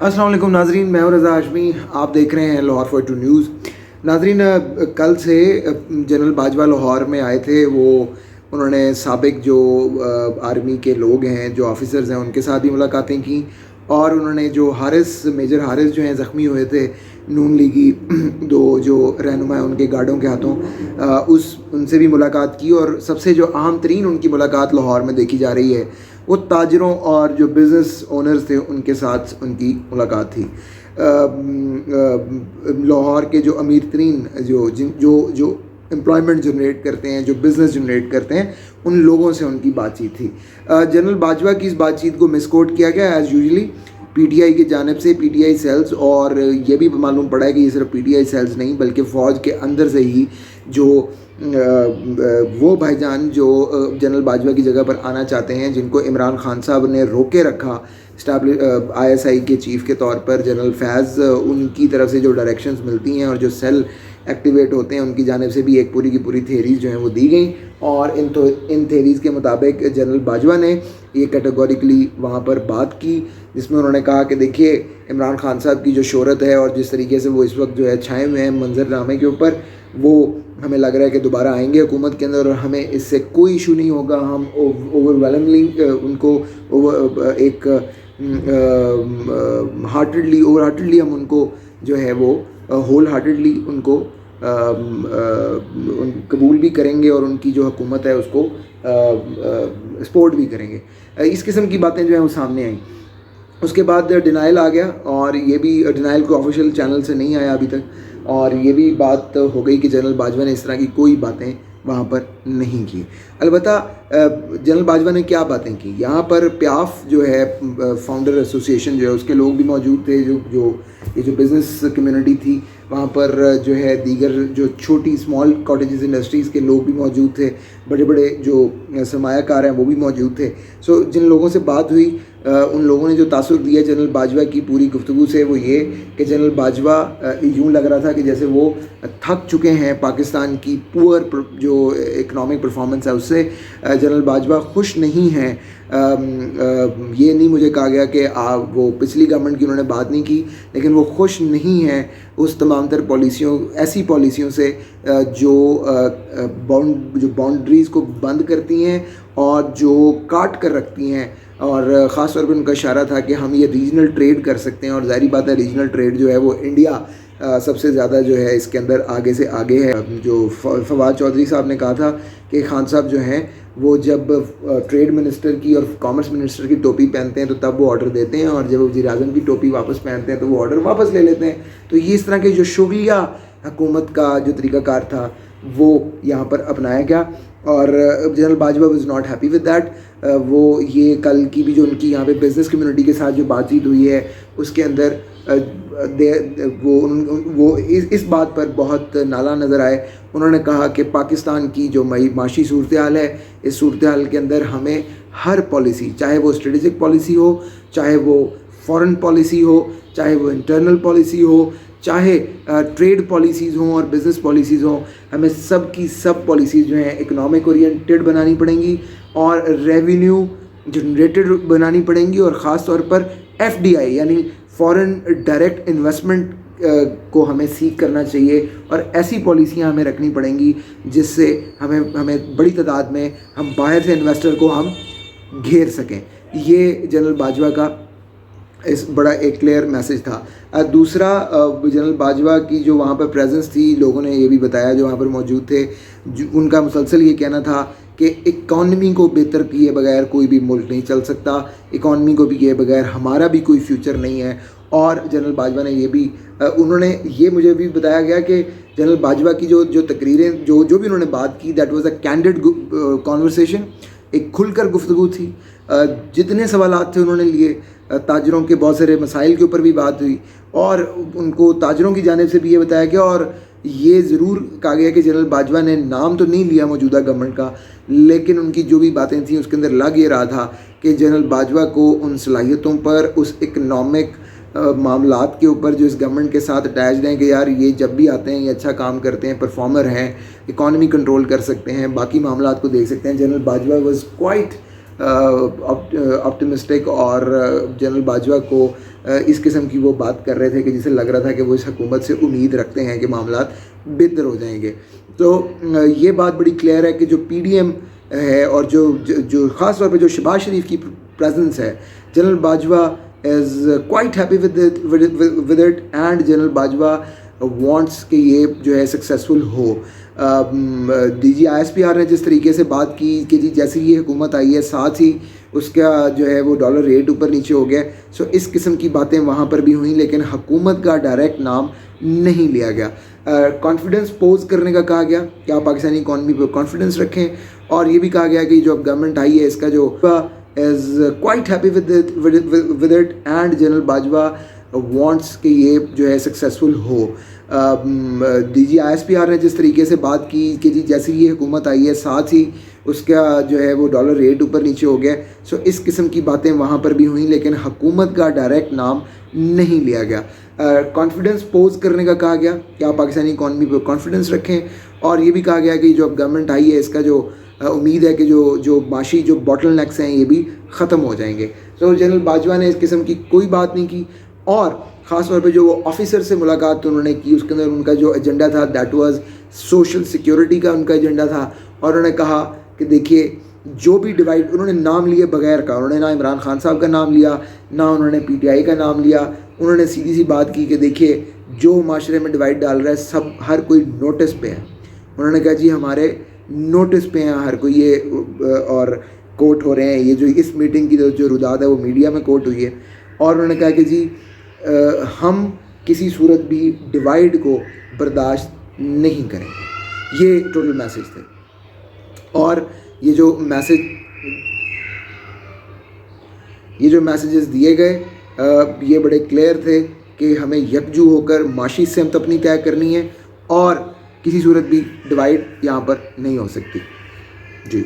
अस्सलाम वालेकुम नाजरीन, मैं हूं रज़ा हाशमी। आप देख रहे हैं लाहौर 42 न्यूज़। नाजरीन, कल से जनरल बाजवा लाहौर में आए थे। उन्होंने साबिक जो आर्मी के लोग हैं, जो ऑफिसर्स हैं, उनके साथ भी मुलाकातें की और उन्होंने जो मेजर हारिस जो हैं ज़ख्मी हुए थे नून लीगी दो जो रहनुमा हैं उनके गार्डों के हाथों, उनसे भी मुलाकात की। और सबसे जो अहम तरीन उनकी मुलाकात लाहौर में देखी जा रही है वो ताजरों और जो बिज़नेस ओनर्स थे उनके साथ उनकी मुलाकात थी। लाहौर के जो अमीर तरीन जो एम्प्लॉयमेंट जनरेट करते हैं, जो बिज़नेस जनरेट करते हैं, उन लोगों से उनकी बातचीत थी। जनरल बाजवा की इस बातचीत को मिसकोट किया गया एज़ यूजली पीटीआई की जानिब से, पीटीआई सेल्स। और ये भी मालूम पड़ा है कि ये सिर्फ पीटीआई सेल्स नहीं बल्कि फ़ौज के अंदर से ही जो वो भाईजान जो जनरल बाजवा की जगह पर आना चाहते हैं, जिनको इमरान खान साहब ने रोके रखा आईएसआई के चीफ़ के तौर पर जनरल फैज़, उनकी तरफ से जो डायरेक्शंस मिलती हैं और जो सेल एक्टिवेट होते हैं उनकी जानिब से भी एक पूरी की पूरी थेरीज़ जो हैं वो दी गई। और इन थेरीज़ के मुताबिक जनरल बाजवा ने ये कैटेगोरिकली वहाँ पर बात की, जिसमें उन्होंने कहा कि देखिए इमरान खान साहब की जो शोहरत है और जिस तरीके से वो इस वक्त जो है छाए हुए हैं मंजरनामे के ऊपर, वो हमें लग रहा है कि दोबारा आएंगे हुकूमत के अंदर और हमें इससे कोई इशू नहीं होगा। हम ओवरवेलमली उनको एक हार्टेडली हम उनको जो है वो होल हार्टेडली उनको कबूल भी करेंगे और उनकी जो हुकूमत है उसको सपोर्ट भी करेंगे। इस किस्म की बातें जो हैं वो सामने आई। उसके बाद डिनाइल आ गया और ये भी डिनाइल को ऑफिशियल चैनल से नहीं आया अभी तक, और ये भी बात हो गई कि जनरल बाजवा ने इस तरह की कोई बातें वहाँ पर नहीं की। अलबत्ता जनरल बाजवा ने क्या बातें की, यहाँ पर प्याफ जो है फाउंडर एसोसिएशन जो है उसके लोग भी मौजूद थे। ये जो बिज़नेस कम्युनिटी थी वहाँ पर जो है दीगर जो छोटी स्मॉल कॉटेजेस इंडस्ट्रीज़ के लोग भी मौजूद थे, बड़े बड़े जो सरमायाकार हैं वो भी मौजूद थे। सो जिन लोगों से बात हुई उन लोगों ने जो तासुर दिया जनरल बाजवा की पूरी गुफ्तगू से वो ये कि जनरल बाजवा यूँ लग रहा था कि जैसे वो थक चुके हैं पाकिस्तान की पुअर जो इकनॉमिक परफॉर्मेंस है उससे। जनरल बाजवा खुश नहीं हैं। ये नहीं मुझे कहा गया कि वो पिछली गवर्नमेंट की उन्होंने बात नहीं की, लेकिन वो खुश नहीं हैं उस तमाम तर ऐसी पॉलिसियों से जो बाउंड्रीज़ को बंद करती हैं और जो काट कर रखती हैं। और ख़ास तौर पर उनका इशारा था कि हम ये रीजनल ट्रेड कर सकते हैं, और ज़ाहिर बात है रीजनल ट्रेड जो है वो इंडिया सबसे ज़्यादा जो है इसके अंदर आगे से आगे है। जो फवाद चौधरी साहब ने कहा था कि खान साहब जो हैं वो जब ट्रेड मिनिस्टर की और कॉमर्स मिनिस्टर की टोपी पहनते हैं तो तब वो ऑर्डर देते हैं, और जब वज़ीर आज़म की टोपी वापस पहनते हैं तो वो ऑर्डर वापस ले लेते हैं। तो ये इस तरह के जो शुगलिया हुकूमत का जो तरीक़ाकार था वो यहाँ पर अपनाया गया, और general Bajwa was not happy with that. वो ये कल की भी जो उनकी यहाँ पे बिज़नेस कम्युनिटी के साथ जो बातचीत हुई है उसके अंदर वो इस बात पर बहुत नाला नज़र आए। उन्होंने कहा कि पाकिस्तान की जो माशी सूरत हाल है, इस सूरत हाल के अंदर हमें हर पॉलिसी, चाहे वो स्ट्रेटेजिक पॉलिसी हो, चाहे वो फॉरेन पॉलिसी हो, चाहे वो इंटरनल पॉलिसी हो, चाहे ट्रेड पॉलिसीज़ हों और बिज़नेस पॉलिसीज़ हों, हमें सब की सब पॉलिसीज़ जो हैं इकोनॉमिक ओरिएंटेड बनानी पड़ेंगी और रेवेन्यू जनरेटेड बनानी पड़ेंगी, और ख़ास तौर पर एफडीआई यानी फॉरेन डायरेक्ट इन्वेस्टमेंट को हमें सीख करना चाहिए, और ऐसी पॉलिसियाँ हमें रखनी पड़ेंगी जिससे हमें बड़ी तादाद में हम बाहर से इन्वेस्टर को हम घेर सकें। ये जनरल बाजवा का इस बड़ा एक क्लियर मैसेज था। दूसरा, जनरल बाजवा की जो वहाँ पर प्रेजेंस थी, लोगों ने ये भी बताया जो वहाँ पर मौजूद थे, उनका मुसलसल ये कहना था कि इकॉनमी को बेहतर किए बगैर कोई भी मुल्क नहीं चल सकता, इकॉनमी को भी किए बगैर हमारा भी कोई फ्यूचर नहीं है। और जनरल बाजवा ने ये भी मुझे भी बताया गया कि जनरल बाजवा की जो तकरीरें जो भी उन्होंने बात की, that was a candid conversation, एक खुलकर गुफ्तगू थी। जितने सवालात थे उन्होंने लिए, ताजरों के बहुत सारे मसाइल के ऊपर भी बात हुई, और उनको ताजरों की जानिब से भी ये बताया गया, और ये ज़रूर कहा गया कि जनरल बाजवा ने नाम तो नहीं लिया मौजूदा गवर्नमेंट का, लेकिन उनकी जो भी बातें थी उसके अंदर लग ये रहा था कि जनरल बाजवा को उन सलाहियतों पर, उस इकनॉमिक मामलात के ऊपर जो इस गवर्नमेंट के साथ अटैच्ड हैं कि यार ये जब भी आते हैं ये अच्छा काम करते हैं, परफॉर्मर हैं, इकॉनमी कंट्रोल कर सकते हैं, बाकी मामलात को देख सकते हैं। General Bajwa was quite optimistic, और जनरल बाजवा को इस किस्म की वो बात कर रहे थे कि जिसे लग रहा था कि वो इस हुकूमत से उम्मीद रखते हैं कि मामलात बेहतर हो जाएंगे। तो ये बात बड़ी क्लियर है कि जो PDM है और जो ख़ास तौर पे जो शहबाज शरीफ की प्रेजेंस है, general Bajwa is quite happy with it and general Bajwa wants कि ये जो है सक्सेसफुल हो। DG ISPR ने जिस तरीके से बात की कि जी जैसे ही ये हुकूमत आई है साथ ही उसका जो है वो डॉलर रेट ऊपर नीचे हो गया, सो इस किस्म की बातें वहाँ पर भी हुई, लेकिन हुकूमत का डायरेक्ट नाम नहीं लिया गया। कॉन्फिडेंस पोज करने का कहा गया कि आप पाकिस्तानी इकॉनमी पर कॉन्फिडेंस रखें, और ये भी कहा गया कि जो अब गवर्नमेंट आई है इसका जो is quite happy with it and general Bajwa wants कि ये जो है सक्सेसफुल हो। DG ISPR ने जिस तरीके से बात की कि जी जैसे ही ये हुकूमत आई है साथ ही उसका जो है वो डॉलर रेट ऊपर नीचे हो गया, सो इस किस्म की बातें वहाँ पर भी हुई, लेकिन हुकूमत का डायरेक्ट नाम नहीं लिया गया। कॉन्फिडेंस पोज करने का कहा गया कि आप पाकिस्तानी इकॉनमी पर कॉन्फिडेंस रखें, और ये भी कहा गया कि जो अब गवर्नमेंट आई है इसका जो उम्मीद है कि जो माशी जो बॉटल नेक्स हैं ये भी ख़त्म हो जाएंगे। तो जनरल बाजवा ने इस किस्म की कोई बात नहीं की, और ख़ास तौर पे जो वो ऑफिसर से मुलाकात उन्होंने की उसके अंदर उनका जो एजेंडा था दैट वाज सोशल सिक्योरिटी का उनका एजेंडा था। और उन्होंने कहा कि देखिए जो भी डिवाइड, उन्होंने नाम लिए बगैर का, उन्होंने ना इमरान खान साहब का नाम लिया ना उन्होंने PTI का नाम लिया, उन्होंने सीधी सी बात की कि देखिए जो माशरे में डिवाइड डाल रहा है सब हर कोई नोटिस पे है। उन्होंने कहा जी हमारे नोटिस पे हैं हर कोई, ये और कोट हो रहे हैं, ये जो इस मीटिंग की जो रुदाद है वो मीडिया में कोट हुई है। और उन्होंने कहा कि जी हम किसी सूरत भी डिवाइड को बर्दाश्त नहीं करेंगे। ये टोटल मैसेज थे, और ये जो मैसेजेस दिए गए ये बड़े क्लियर थे कि हमें यकजू होकर माशी सिमत अपनी तय करनी है, और किसी सूरत भी डिवाइड यहाँ पर नहीं हो सकती। जी।